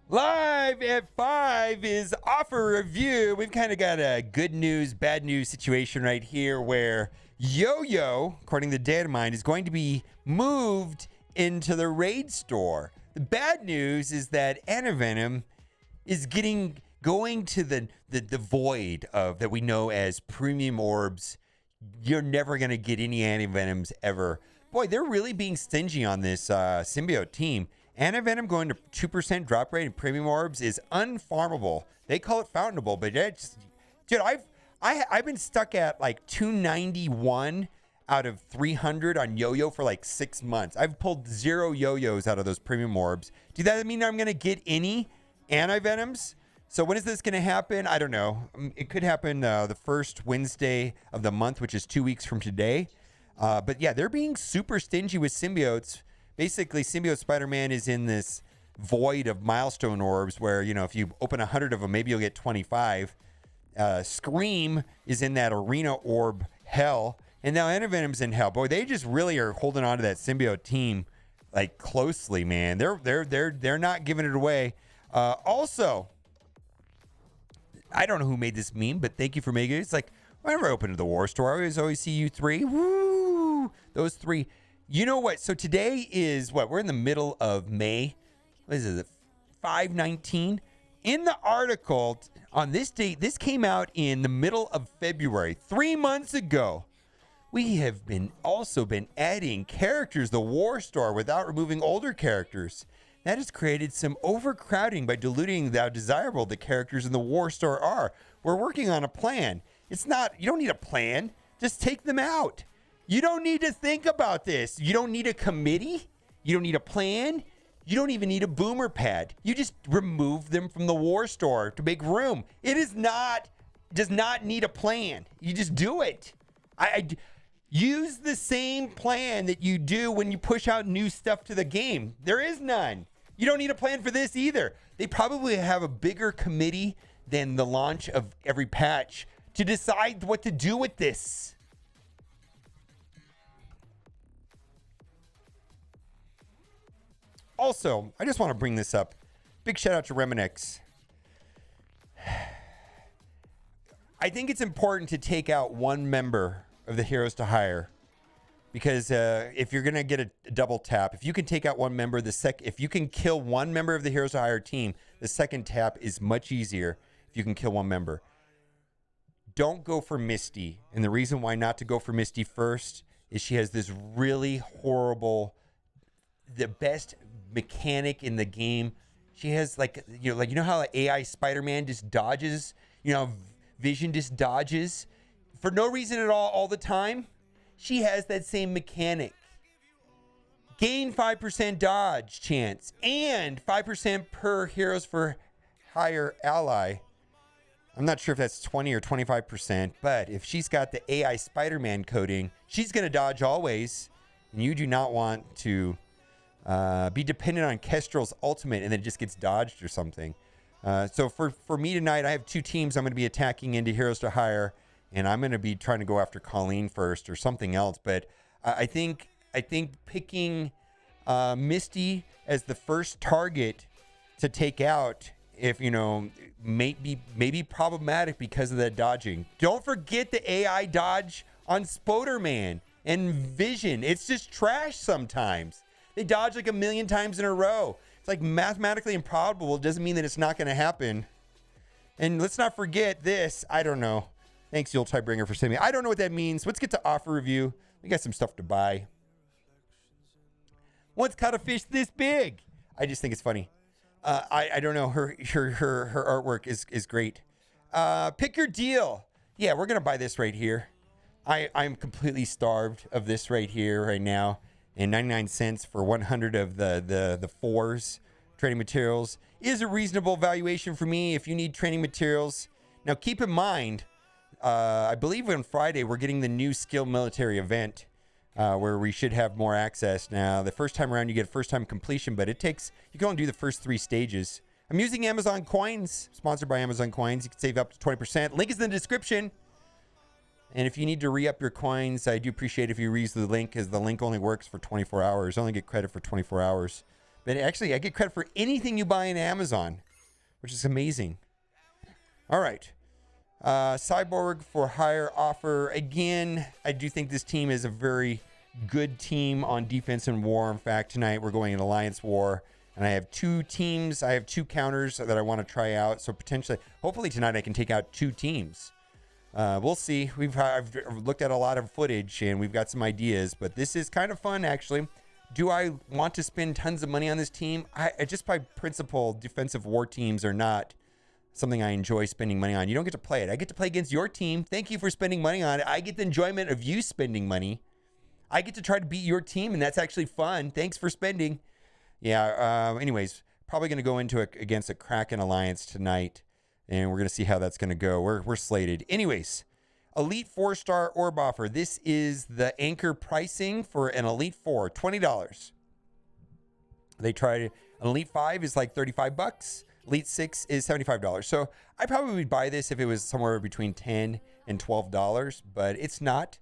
Live at 5 is offer review. We've kind of got a good news, bad news situation right here where YoYo, according to Dynamite, is going to be moved into the raid store. The bad news is that Venom is going to the void of that we know as premium orbs. You're never going to get any Venoms ever. Boy, they're really being stingy on this symbiote team. Venom going to 2% drop rate in premium orbs is unfarmable. They call it Fountainable, but it's, dude, I've been stuck at like 291 out of 300 on YoYo for like 6 months. I've pulled 0 YoYos out of those premium orbs. Do that mean I'm going to get any Venoms? So when is this going to happen? I don't know. It could happen the first Wednesday of the month, which is 2 weeks from today. But yeah, they're being super stingy with symbiotes. Basically, Symbiote Spider-Man is in this void of milestone orbs where, you know, if you open 100 of them, maybe you'll get 25. Scream is in that arena orb hell. And now Venom's in hell. Boy, they just really are holding on to that symbiote team like closely, man. They're not giving it away. Also, I don't know who made this meme, but thank you for making it. It's like, whenever I open to the War Store, I always see you three. Woo! Those three. You know what? So today is what? We're in the middle of May. What is it? 5/19. In the article on this date, this came out in the middle of February, 3 months ago. We have also been adding characters to the War Store without removing older characters. That has created some overcrowding by diluting how desirable the characters in the War Store are. We're working on a plan. You don't need a plan. Just take them out. You don't need to think about this. You don't need a committee. You don't need a plan. You don't even need a boomer pad. You just remove them from the War Store to make room. Does not need a plan. You just do it. I use the same plan that you do when you push out new stuff to the game. There is none. You don't need a plan for this either. They probably have a bigger committee than the launch of every patch to decide what to do with this. Also, I just want to bring this up. Big shout out to Reminex. I think it's important to take out one member of the Heroes to Hire because if you're going to get a double tap, if you can take out one member, if you can kill one member of the Heroes to Hire team, the second tap is much easier if you can kill one member. Don't go for Misty. And the reason why not to go for Misty first is she has this really horrible, the best mechanic in the game. She has you know how AI Spider-Man just dodges, Vision just dodges for no reason at all the time. She has that same mechanic. Gain 5% dodge chance and 5% per Heroes for Hire ally. I'm not sure if that's 20 or 25%, but if she's got the AI Spider-Man coding, she's going to dodge always. And you do not want to be dependent on Kestrel's ultimate and then it just gets dodged or something. So for me tonight, I have two teams I'm going to be attacking into Heroes to Hire, and I'm going to be trying to go after Colleen first or something else. But I think picking Misty as the first target to take out, if may be problematic because of that dodging. Don't forget the AI dodge on Spoderman and Vision. It's just trash sometimes. They dodge like a million times in a row. It's like mathematically improbable. It doesn't mean that it's not going to happen. And let's not forget this. I don't know. Thanks, Yule Tidebringer, for sending me. I don't know what that means. Let's get to offer review. We got some stuff to buy. Once caught a fish this big. I just think it's funny. I don't know. Her artwork is great. Pick your deal. Yeah, we're going to buy this right here. I'm completely starved of this right here right now. And 99 cents for 100 of the fours training materials is a reasonable valuation for me if you need training materials. Now, keep in mind, I believe on Friday we're getting the new skill military event where we should have more access. Now, the first time around you get first time completion, but you can only do the first 3 stages. I'm using Amazon Coins, sponsored by Amazon Coins. You can save up to 20%. Link is in the description. And if you need to re-up your coins, I do appreciate if you reuse the link, because the link only works for 24 hours. I only get credit for 24 hours. But actually, I get credit for anything you buy on Amazon, which is amazing. All right. Cyborg for hire offer. Again, I do think this team is a very good team on defense and war. In fact, tonight we're going in Alliance War, and I have 2 teams. I have 2 counters that I want to try out. So potentially, hopefully tonight I can take out 2 teams. We'll see. I've looked at a lot of footage, and we've got some ideas, but this is kind of fun, actually. Do I want to spend tons of money on this team? I just by principle, defensive war teams are not something I enjoy spending money on. You don't get to play it. I get to play against your team. Thank you for spending money on it. I get the enjoyment of you spending money. I get to try to beat your team, and that's actually fun. Thanks for spending. Yeah, anyways, probably going to go into against a Kraken Alliance tonight, and we're going to see how that's going to go. We're slated. Anyways, Elite 4-star orb offer. This is the anchor pricing for an Elite 4, $20. They tried it. An Elite 5 is like $35. Elite 6 is $75. So I probably would buy this if it was somewhere between $10 and $12, but it's not.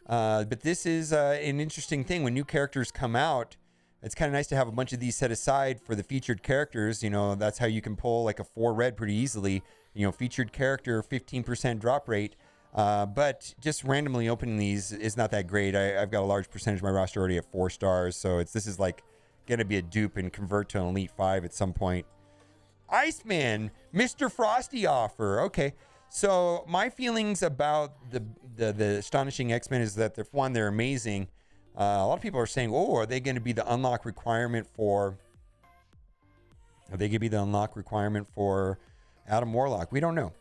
But this is an interesting thing. When new characters come out, it's kind of nice to have a bunch of these set aside for the featured characters. You know, that's how you can pull like a 4 red pretty easily. You know, featured character, 15% drop rate. But just randomly opening these is not that great. I've got a large percentage of my roster already at 4 stars. So this is like going to be a dupe and convert to an Elite 5 at some point. Iceman, Mr. Frosty offer. Okay, so my feelings about the Astonishing XMen is that they're amazing. A lot of people are saying, "Oh, are they going to be the unlock requirement for? Are they going to be the unlock requirement for Adam Warlock?" We don't know.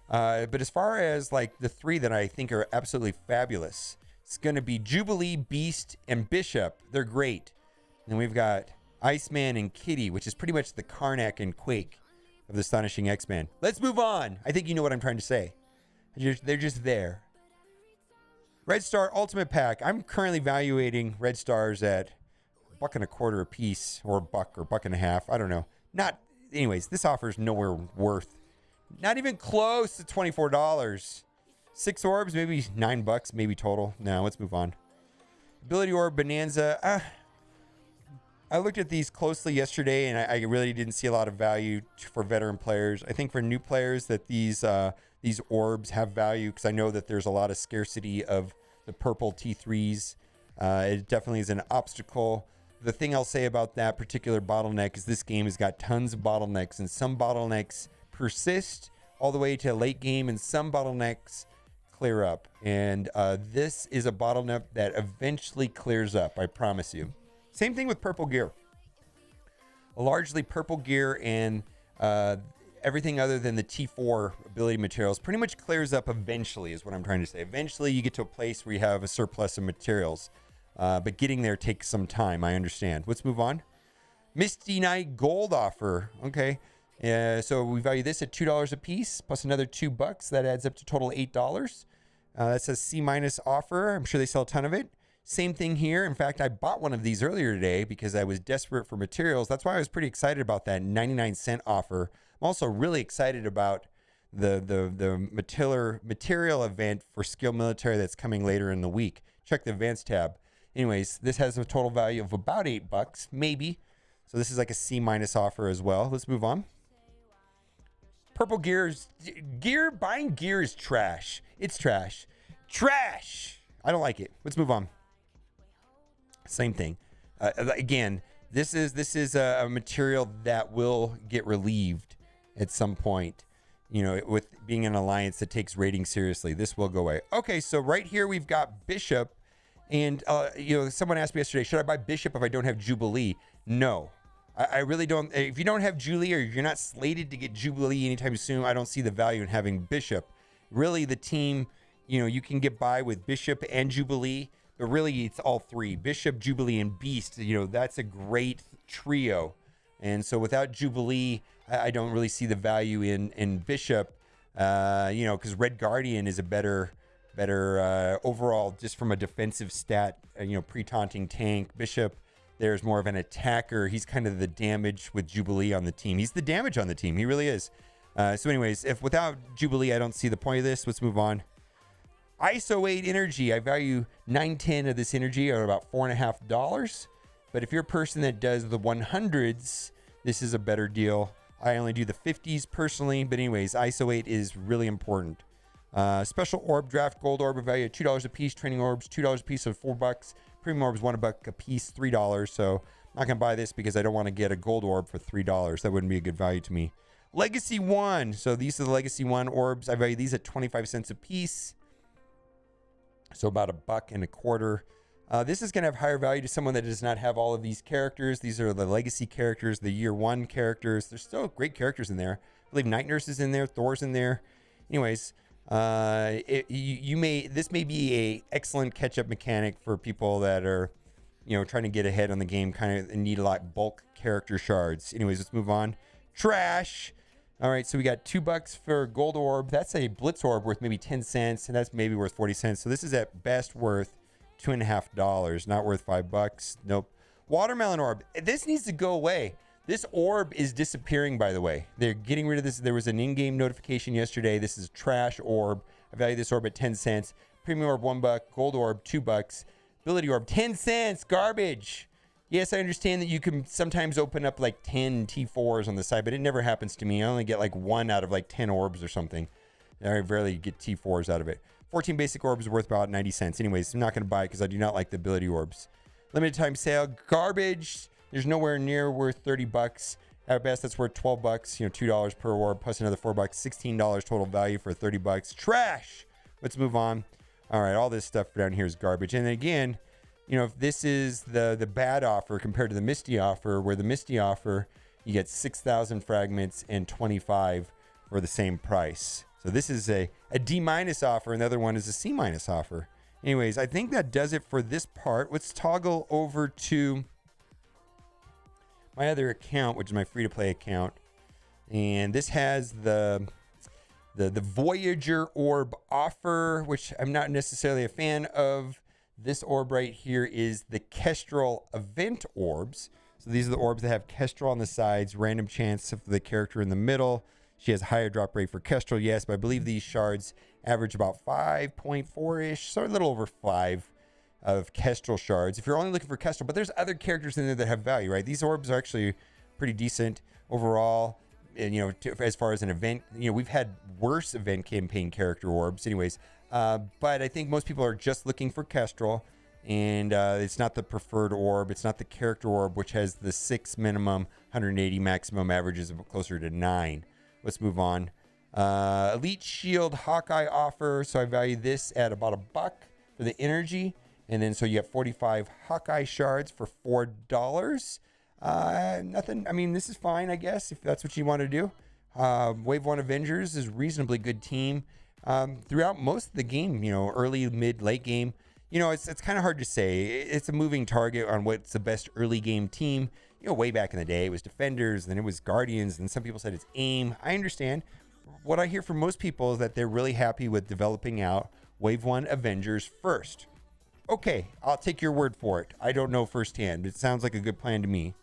But as far as like the 3 that I think are absolutely fabulous, it's going to be Jubilee, Beast, and Bishop. They're great. And we've got Iceman and Kitty, which is pretty much the Karnak and Quake of the Astonishing X-Men. Let's move on. I think you know what I'm trying to say. They're just there. Red Star Ultimate Pack. I'm currently valuating Red Stars at $1.25 a piece, or $1.50. I don't know. Anyways, this offer is nowhere worth. Not even close to $24. 6 orbs, maybe $9, maybe total. No, let's move on. Ability Orb Bonanza. I looked at these closely yesterday, and I really didn't see a lot of value for veteran players. I think for new players that these orbs have value, because I know that there's a lot of scarcity of the purple T3s. It definitely is an obstacle. The thing I'll say about that particular bottleneck is this game has got tons of bottlenecks, and some bottlenecks persist all the way to late game, and some bottlenecks clear up. And this is a bottleneck that eventually clears up, I promise you. Same thing with purple gear. Largely purple gear and everything other than the T4 ability materials pretty much clears up eventually, is what I'm trying to say. Eventually you get to a place where you have a surplus of materials. But getting there takes some time, I understand. Let's move on. Misty Knight Gold offer. Okay. So we value this at $2 a piece, plus another $2. That adds up to total $8. That's a C- offer. I'm sure they sell a ton of it. Same thing here. In fact, I bought one of these earlier today because I was desperate for materials. That's why I was pretty excited about that 99-cent offer. I'm also really excited about the material event for Skill Military that's coming later in the week. Check the events tab. Anyways, this has a total value of about $8, maybe. So this is like a C- offer as well. Let's move on. Purple buying gear is trash. It's trash. Trash. I don't like it. Let's move on. Same thing. Again, this is a material that will get relieved at some point. You know, with being an alliance that takes rating seriously, this will go away. Okay, so right here we've got Bishop, and someone asked me yesterday, should I buy Bishop if I don't have Jubilee? No, I really don't. If you don't have Jubilee, or you're not slated to get Jubilee anytime soon, I don't see the value in having Bishop. Really, the team, you can get by with Bishop and Jubilee. But really, it's all 3. Bishop, Jubilee, and Beast. That's a great trio. And so without Jubilee, I don't really see the value in Bishop. Because Red Guardian is a better overall, just from a defensive stat, pre-taunting tank. Bishop, there's more of an attacker. He's kind of the damage with Jubilee on the team. He's the damage on the team. He really is. So anyways, if without Jubilee, I don't see the point of this. Let's move on. ISO 8 energy. I value 910 of this energy, or about $4.50. But if you're a person that does the 100s, this is a better deal. I only do the 50s personally, but anyways, ISO 8 is really important. Special orb draft, gold orb of value at $2 a piece. Training orbs, $2 a piece, so $4. Premium orbs, $1 a piece, $3. So I'm not gonna buy this because I don't want to get a gold orb for $3. That wouldn't be a good value to me. Legacy 1. So these are the Legacy 1 orbs. I value these at 25 cents a piece. So about $1.25. This is going to have higher value to someone that does not have all of these characters. These are the legacy characters, the year 1 characters. There's still great characters in there. I believe Night Nurse is in there, Thor's in there. Anyways, this may be a excellent catch-up mechanic for people that are, trying to get ahead on the game, kind of need a lot bulk character shards. Anyways, let's move on. Trash. All right, so we got $2 for gold orb. That's a blitz orb worth maybe 10 cents, and that's maybe worth 40 cents. So this is at best worth $2.50, not worth $5. Nope. Watermelon orb. This needs to go away. This orb is disappearing, by the way. They're getting rid of this. There was an in-game notification yesterday. This is trash orb. I value this orb at 10 cents. Premium orb, $1. Gold orb, $2. Ability orb, 10 cents. Garbage. Yes, I understand that you can sometimes open up like 10 T4s on the side, but it never happens to me. I only get like 1 out of like 10 orbs or something. I rarely get T4s out of it. 14 basic orbs worth about 90 cents. Anyways, I'm not going to buy it because I do not like the ability orbs. Limited time sale. Garbage. There's nowhere near worth $30. At best, that's worth $12. $2 per orb plus another $4. $16 total value for $30. Trash. Let's move on. All right, all this stuff down here is garbage. And again, if this is the bad offer compared to the Misty offer, where the Misty offer, you get 6,000 fragments and 25 for the same price. So this is a D- offer, and the other one is a C- offer. Anyways, I think that does it for this part. Let's toggle over to my other account, which is my free-to-play account. And this has the Voyager orb offer, which I'm not necessarily a fan of. This orb right here is the Kestrel event orbs. So these are the orbs that have Kestrel on the sides, random chance of the character in the middle. She has a higher drop rate for Kestrel, yes, but I believe these shards average about 5.4-ish, so a little over 5 of Kestrel shards. If you're only looking for Kestrel, but there's other characters in there that have value, right? These orbs are actually pretty decent overall. And, as far as an event, we've had worse event campaign character orbs anyways. But I think most people are just looking for Kestrel, and it's not the preferred orb. It's not the character orb, which has the 6 minimum, 180 maximum, averages of closer to 9. Let's move on. Elite Shield Hawkeye offer. So I value this at about $1 for the energy. And then so you have 45 Hawkeye Shards for $4. Nothing. I mean, this is fine, I guess, if that's what you want to do. Wave 1 Avengers is a reasonably good team. Throughout most of the game, early, mid, late game, it's kind of hard to say. It's a moving target on what's the best early game team. Way back in the day, it was Defenders, then it was Guardians, and some people said it's AIM. I understand. What I hear from most people is that they're really happy with developing out Wave 1 Avengers first. Okay, I'll take your word for it. I don't know firsthand, but it sounds like a good plan to me.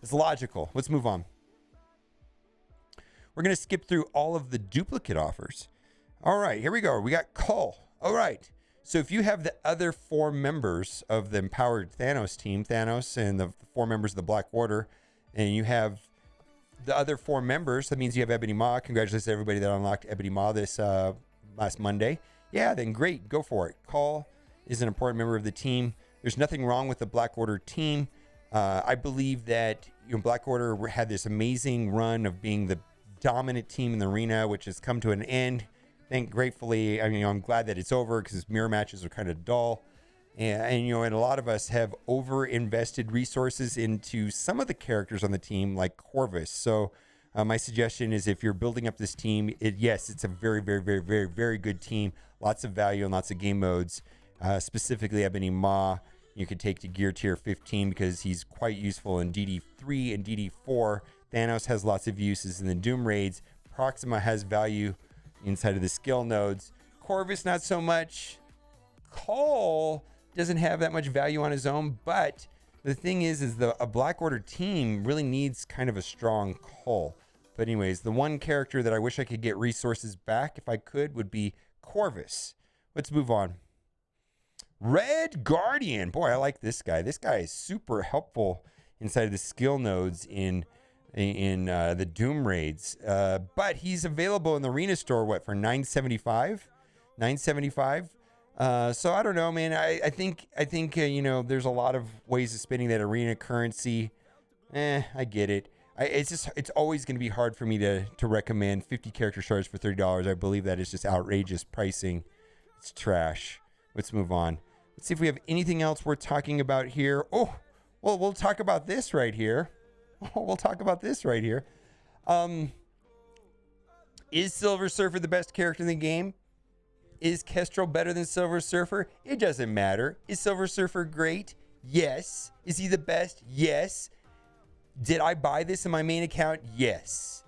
It's logical. Let's move on. We're going to skip through all of the duplicate offers. All right, here we go. We got Cull. All right. So if you have the other 4 members of the empowered Thanos team, Thanos and the 4 members of the Black Order, and you have the other 4 members, that means you have Ebony Maw. Congratulations to everybody that unlocked Ebony Maw this last Monday. Yeah, then great. Go for it. Cull is an important member of the team. There's nothing wrong with the Black Order team. I believe that Black Order had this amazing run of being the dominant team in the arena, which has come to an end. Gratefully, I'm glad that it's over because mirror matches are kind of dull. And a lot of us have over-invested resources into some of the characters on the team, like Corvus. So my suggestion is if you're building up this team, yes, it's a very, very, very, very, very good team. Lots of value and lots of game modes. Specifically, Ebony Maw, you could take to gear tier 15 because he's quite useful in DD3 and DD4. Thanos has lots of uses in the Doom raids. Proxima has value inside of the skill nodes. Corvus, not so much. Cull doesn't have that much value on his own, but the thing is a Black Order team really needs kind of a strong Cull. But anyways, the one character that I wish I could get resources back if I could would be Corvus. Let's move on. Red Guardian. Boy, I like this guy. This guy is super helpful inside of the skill nodes in the Doom raids. But he's available in the Arena store, what, for $9.75? $9.75. So I don't know, man. I think you know, there's a lot of ways of spending that arena currency. I get it. It's always going to be hard for me to recommend 50 character shards for $30. I believe that is just outrageous pricing. It's trash. Let's move on. Let's see if we have anything else worth talking about here. Oh, well, we'll talk about this right here. Is Silver Surfer the best character in the game? Is Kestrel better than Silver Surfer? It doesn't matter. Is Silver Surfer great? Yes. Is he the best? Yes. Did I buy this in my main account? Yes.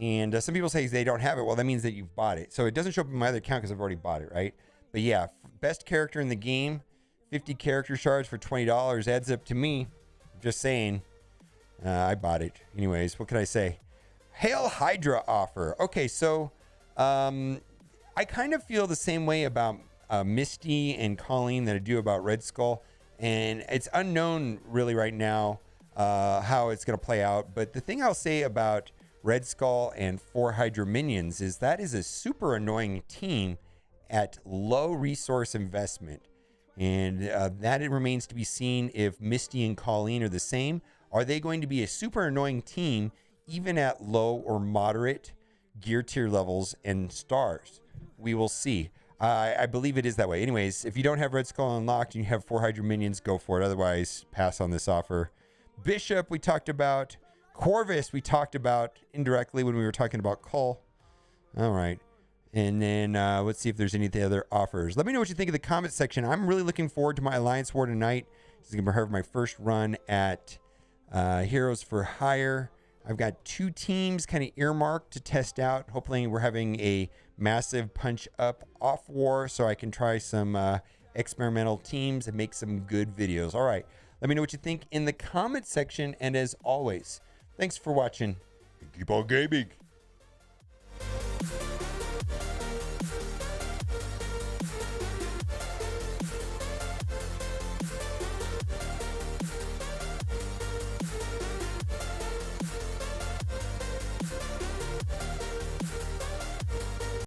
And some people say they don't have it. Well, that means that you've bought it. So it doesn't show up in my other account because I've already bought it, right? But yeah, best character in the game, 50 character shards for $20 adds up to me. Just saying. I bought it. Anyways, what can I say? Hail Hydra offer. Okay, so I kind of feel the same way about Misty and Colleen that I do about Red Skull. And it's unknown really right now how it's going to play out. But the thing I'll say about Red Skull and 4 Hydra minions is that is a super annoying team at low resource investment. And that it remains to be seen if Misty and Colleen are the same. Are they going to be a super annoying team even at low or moderate gear tier levels and stars? We will see. I believe it is that way. Anyways, if you don't have Red Skull unlocked and you have 4 Hydra minions, go for it. Otherwise, pass on this offer. Bishop, we talked about. Corvus, we talked about indirectly when we were talking about Cull. All right. And then let's see if there's any other offers. Let me know what you think in the comment section. I'm really looking forward to my Alliance War tonight. This is going to be my first run at Heroes for Hire. I've got 2 teams kind of earmarked to test out. Hopefully we're having a massive punch up off war so I can try some experimental teams and make some good videos. All right. Let me know what you think in the comment section. And as always, thanks for watching. Keep on gaming.